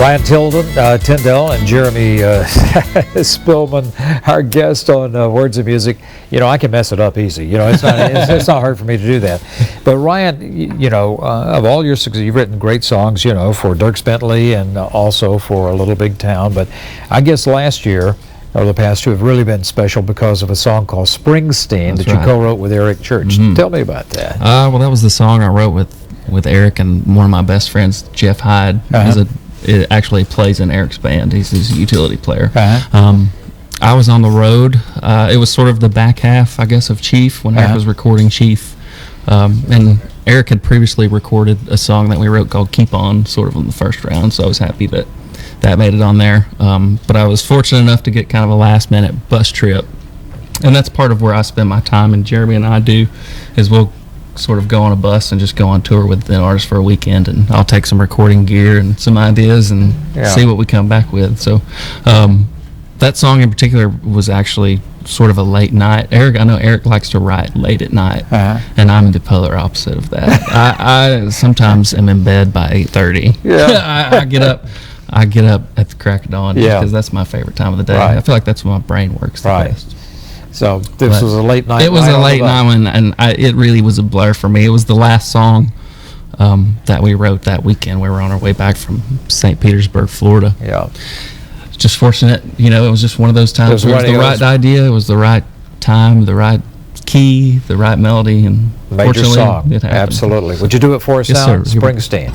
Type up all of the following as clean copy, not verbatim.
Ryan Tyndell and Jeremy Spillman, our guest on Words of Music. You know, I can mess it up easy. You know, it's not hard for me to do that. But Ryan, of all your success, you've written great songs, for Dierks Bentley and also for A Little Big Town. But I guess last year, or the past two, have really been special because of a song called Springsteen that you co-wrote with Eric Church. Mm-hmm. Tell me about that. Well, that was the song I wrote with Eric and one of my best friends, Jeff Hyde. It actually plays in Eric's band. He's a utility player. I was on the road. It was sort of the back half, I guess, of Chief when Eric was recording Chief. And Eric had previously recorded a song that we wrote called Keep On, sort of in the first round, so I was happy that made it on there. But I was fortunate enough to get kind of a last-minute bus trip. And that's part of where I spend my time, and Jeremy and I do, is we'll sort of go on a bus and just go on tour with an artist for a weekend, and I'll take some recording gear and some ideas and see what we come back with. So that song in particular was actually sort of a late night. I know Eric likes to write late at night, and I'm the polar opposite of that. I sometimes am in bed by 8:30. I get up at the crack of dawn because that's my favorite time of the day. I feel like that's when my brain works the best. So this was a late night. It was a late night one, and it really was a blur for me. It was the last song that we wrote that weekend. We were on our way back from St. Petersburg, Florida. Yeah. Just fortunate, it was just one of those times where it was the right idea, it was the right time, the right key, the right melody, and major song. It happened. Absolutely. Would you do it for us now? Sir. Springsteen.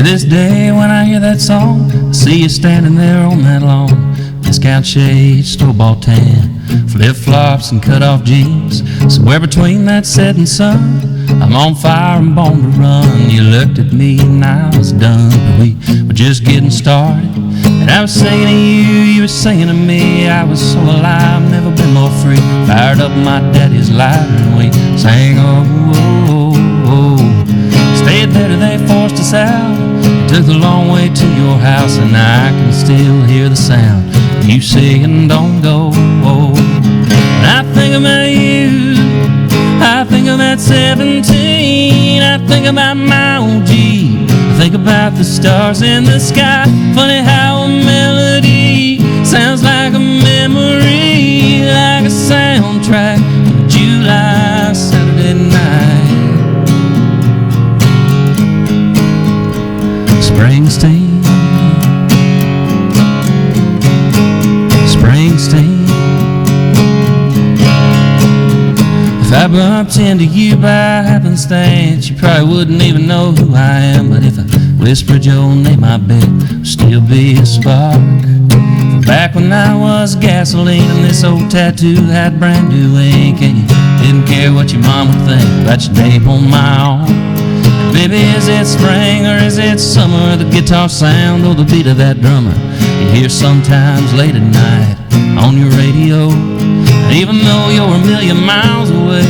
This day when I hear that song, I see you standing there on that lawn. Discount shades, store-bought tan, flip-flops and cut-off jeans. Somewhere between that setting sun, I'm on fire and born to run. You looked at me and I was done, but we were just getting started. And I was singing to you, you were singing to me. I was so alive, never been more free. Fired up my daddy's lighter and we sang, oh, oh, oh, oh. Stayed there till they forced us out. Took the long way to your house, and I can still hear the sound of you saying, don't go. When I think about you, I think about 17. I think about my old Jeep. I think about the stars in the sky. Funny how a melody sounds like a memory, like a soundtrack to a July Saturday night. Springsteen, Springsteen. If I bumped into you by happenstance, you probably wouldn't even know who I am. But if I whispered your name, I bet it'd still be a spark. Back when I was gasoline and this old tattoo had brand new ink, and you didn't care what your mom would think about your name on my arm. Baby, is it spring or is it summer? The guitar sound or the beat of that drummer you hear sometimes late at night on your radio. And even though you're a million miles away,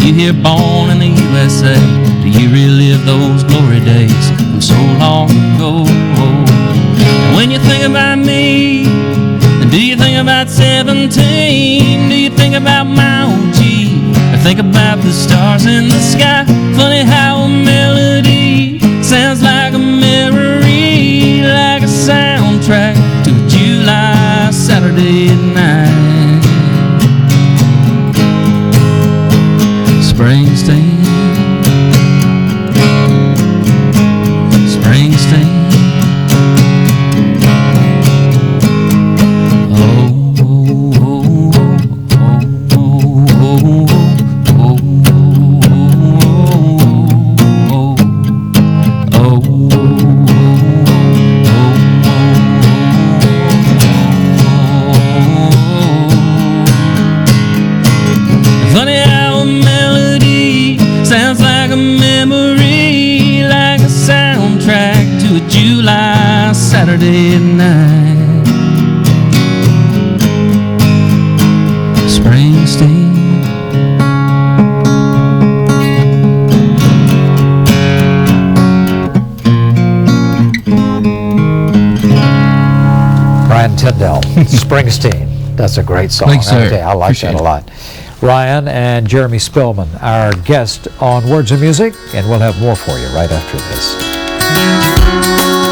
you hear Born in the USA. Do you relive those glory days from so long ago? And when you think about me, do you think about 17? Do you think about my old G? Or think about the stars in the sky? Funny how a melody sounds like a memory, like a soundtrack to a July Saturday night. Springsteen, Springsteen. Saturday night. Springsteen. Ryan Tyndell, Springsteen. That's a great song. Thanks, sir. I like Appreciate that a it. lot. Ryan and Jeremy Spillman, our guest on Words of Music, and we'll have more for you right after this.